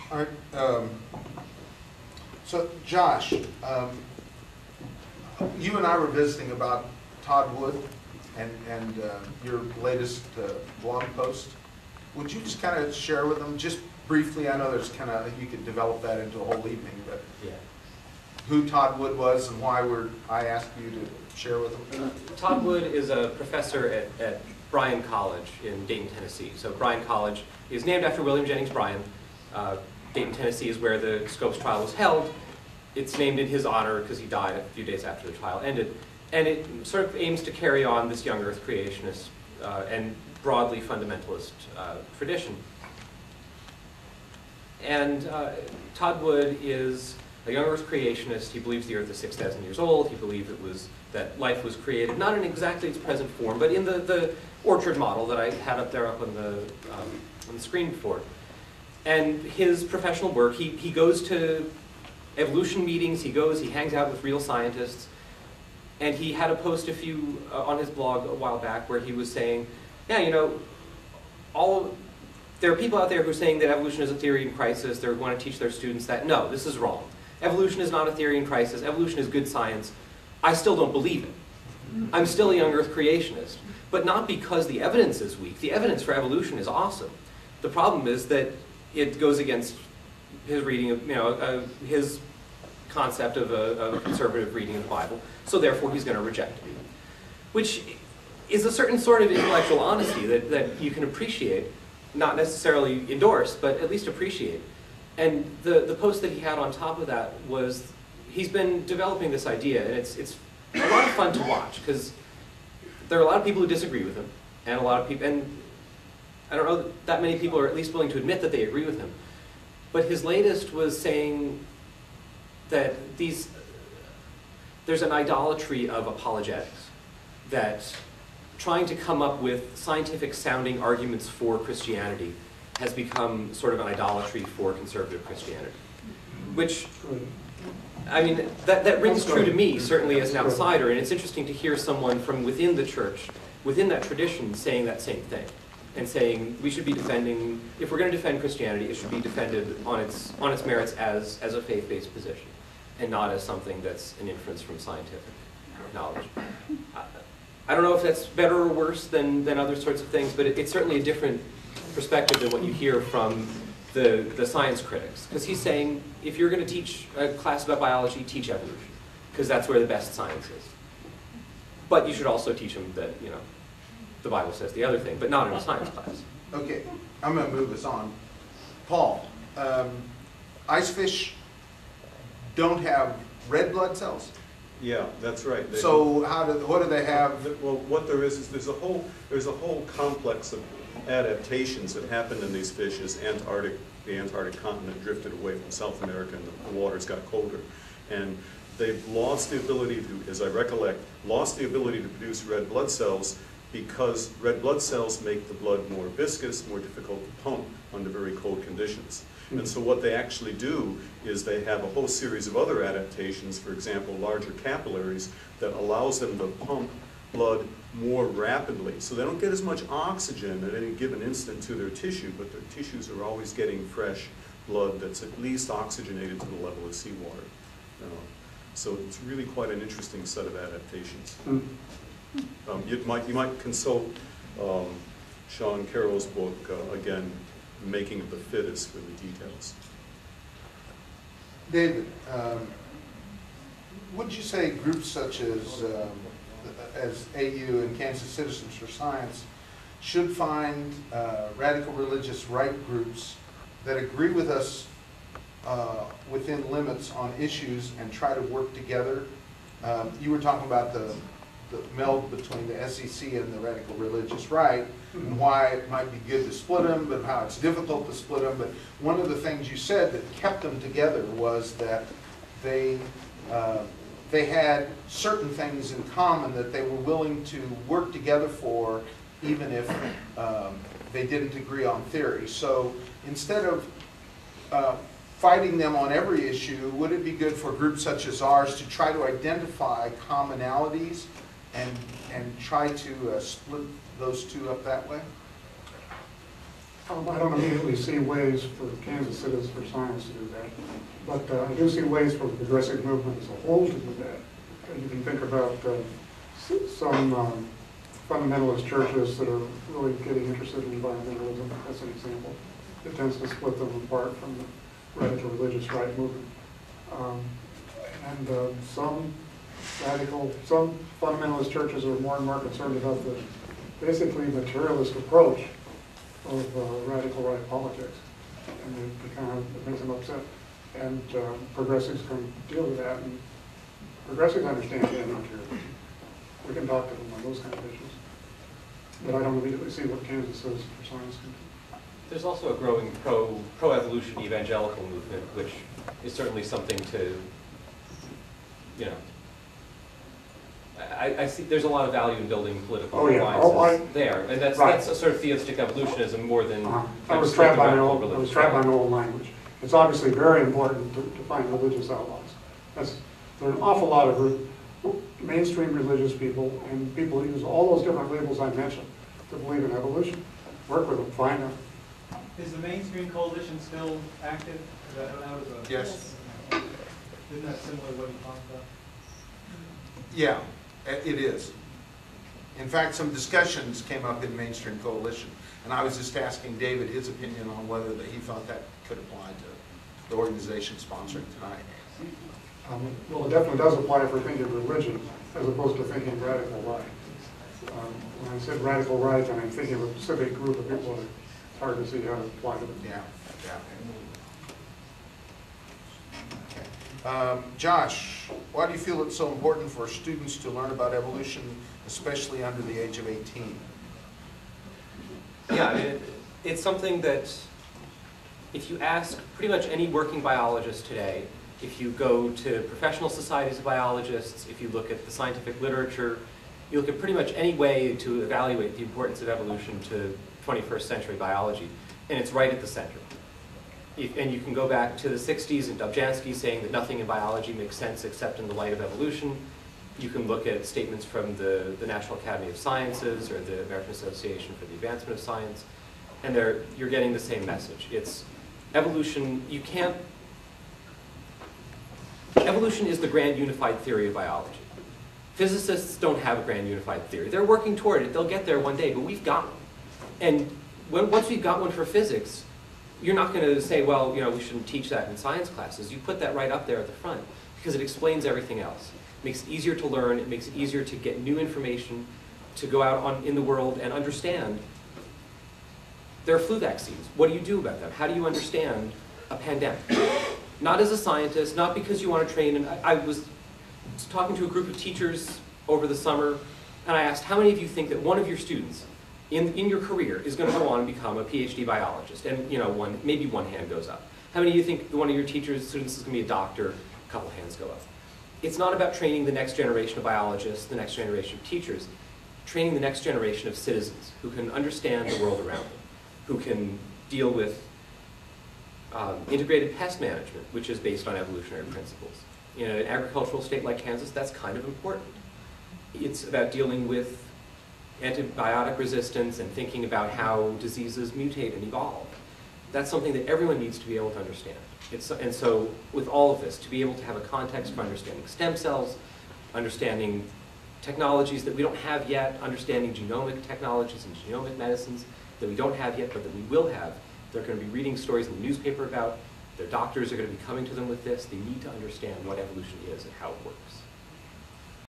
All right. So, Josh, you and I were visiting about Todd Wood and your latest blog post. Would you just kind of share with them, just briefly? I know there's kind of, you could develop that into a whole evening, but Yeah. who Todd Wood was and why I asked you to share with them. Todd Wood is a professor at Bryan College in Dayton, Tennessee. So Bryan College is named after William Jennings Bryan. Dayton, Tennessee is where the Scopes trial was held. It's named in his honor because he died a few days after the trial ended. And it sort of aims to carry on this young earth creationist and broadly fundamentalist tradition. And Todd Wood is a young earth creationist. He believes the earth is 6,000 years old. He believes that life was created, not in exactly its present form, but in the orchard model that I had up there up on the screen before. And his professional work, he goes to evolution meetings, he hangs out with real scientists, and he had a post on his blog a while back where he was saying, yeah, you know, there are people out there who are saying that evolution is a theory in crisis. They want to teach their students that, no, this is wrong. Evolution is not a theory in crisis. Evolution is good science. I still don't believe it. I'm still a young earth creationist, but not because the evidence is weak. The evidence for evolution is awesome. The problem is that it goes against his reading of, his concept of a conservative reading of the Bible, so therefore he's going to reject it. Which is a certain sort of intellectual honesty that you can appreciate, not necessarily endorse, but at least appreciate. And the post that he had on top of that was, he's been developing this idea, and it's a lot of fun to watch, because there are a lot of people who disagree with him, and a lot of people, and I don't know that many people are at least willing to admit that they agree with him. But his latest was saying that there's an idolatry of apologetics, that trying to come up with scientific sounding arguments for Christianity has become sort of an idolatry for conservative Christianity. Which, I mean, that rings true to me, certainly as an outsider, and it's interesting to hear someone from within the church, within that tradition, saying that same thing. And saying we should be defending, if we're going to defend Christianity, it should be defended on its merits as a faith-based position, and not as something that's an inference from scientific knowledge. I don't know if that's better or worse than other sorts of things, but it's certainly a different perspective than what you hear from the science critics. Because he's saying, if you're going to teach a class about biology, teach evolution, because that's where the best science is. But you should also teach them that, the Bible says the other thing, but not in a science class. Okay, I'm going to move us on. Paul, ice fish don't have red blood cells? Yeah, that's right. So what do they have? Well, what there is there's a whole complex of adaptations that happened in these fish as the Antarctic continent drifted away from South America and the waters got colder. And they've lost the ability to, as I recollect, lost the ability to produce red blood cells because red blood cells make the blood more viscous, more difficult to pump under very cold conditions. And so what they actually do is they have a whole series of other adaptations, for example, larger capillaries, that allows them to pump blood more rapidly. So they don't get as much oxygen at any given instant to their tissue, but their tissues are always getting fresh blood that's at least oxygenated to the level of seawater. So it's really quite an interesting set of adaptations. You might consult Sean Carroll's book, again, Making of the Fittest, for the details. David, would you say groups such as AU and Kansas Citizens for Science should find radical religious right groups that agree with us within limits on issues and try to work together? You were talking about the meld between the SEC and the radical religious right, and why it might be good to split them, but how it's difficult to split them. But one of the things you said that kept them together was that they had certain things in common that they were willing to work together for, even if they didn't agree on theory. So instead of fighting them on every issue, would it be good for groups such as ours to try to identify commonalities and try to split those two up that way? I don't immediately see ways for Kansas Citizens for Science to do that, but I do see ways for the progressive movement as a whole to do that. You can think about some fundamentalist churches that are really getting interested in environmentalism, as an example. It tends to split them apart from the radical religious right movement. Some fundamentalist churches are more and more concerned about the basically materialist approach of radical right politics, and it makes them upset. And progressives can deal with that, and progressives understand materialism. We can talk to them on those kind of issues. But I don't immediately see what Kansas Citizens for Science can do. There's also a growing pro-evolution evangelical movement, which is certainly something to, you know, I see there's a lot of value in building political alliances there, and that's a sort of theistic evolutionism more than I was trapped by my old language. It's obviously very important to find religious outlaws. There are an awful lot of mainstream religious people and people who use all those different labels I mentioned to believe in evolution. Work with them, find them. Is the mainstream coalition still active? Yes. Isn't that similar to what you talked about? Yeah, it is. In fact, some discussions came up in mainstream coalition, and I was just asking David his opinion on whether he thought that could apply to the organization sponsoring tonight. Well, it definitely does apply if we're thinking religion as opposed to thinking radical right. When I said radical right, and I'm thinking of a specific group of people, it's hard to see how to apply to them. Yeah. Josh, why do you feel it's so important for students to learn about evolution, especially under the age of 18? Yeah, I mean, it's something that if you ask pretty much any working biologist today, if you go to professional societies of biologists, if you look at the scientific literature, you look at pretty much any way to evaluate the importance of evolution to 21st century biology, and it's right at the center. And you can go back to the 60s and Dobzhansky saying that nothing in biology makes sense except in the light of evolution. You can look at statements from the National Academy of Sciences or the American Association for the Advancement of Science, and you're getting the same message. It's evolution. Evolution is the grand unified theory of biology. Physicists don't have a grand unified theory. They're working toward it. They'll get there one day, but we've got one. And once we've got one for physics, you're not going to say, well, you know, we shouldn't teach that in science classes. You put that right up there at the front because it explains everything else. It makes it easier to learn. It makes it easier to get new information, to go out in the world and understand. There are flu vaccines. What do you do about them? How do you understand a pandemic? Not as a scientist, not because you want to train. And I was talking to a group of teachers over the summer, and I asked, how many of you think that one of your students in your career is going to go on and become a PhD biologist? And you know, maybe one hand goes up. How many of you think one of your students is going to be a doctor? A couple hands go up. It's not about training the next generation of biologists, the next generation of teachers, training the next generation of citizens who can understand the world around them, who can deal with integrated pest management, which is based on evolutionary principles. In an agricultural state like Kansas, that's kind of important. It's about dealing with antibiotic resistance and thinking about how diseases mutate and evolve. That's something that everyone needs to be able to understand. And so with all of this, to be able to have a context for understanding stem cells, understanding technologies that we don't have yet, understanding genomic technologies and genomic medicines that we don't have yet, but that we will have. They're going to be reading stories in the newspaper about. Their doctors are going to be coming to them with this. They need to understand what evolution is and how it works.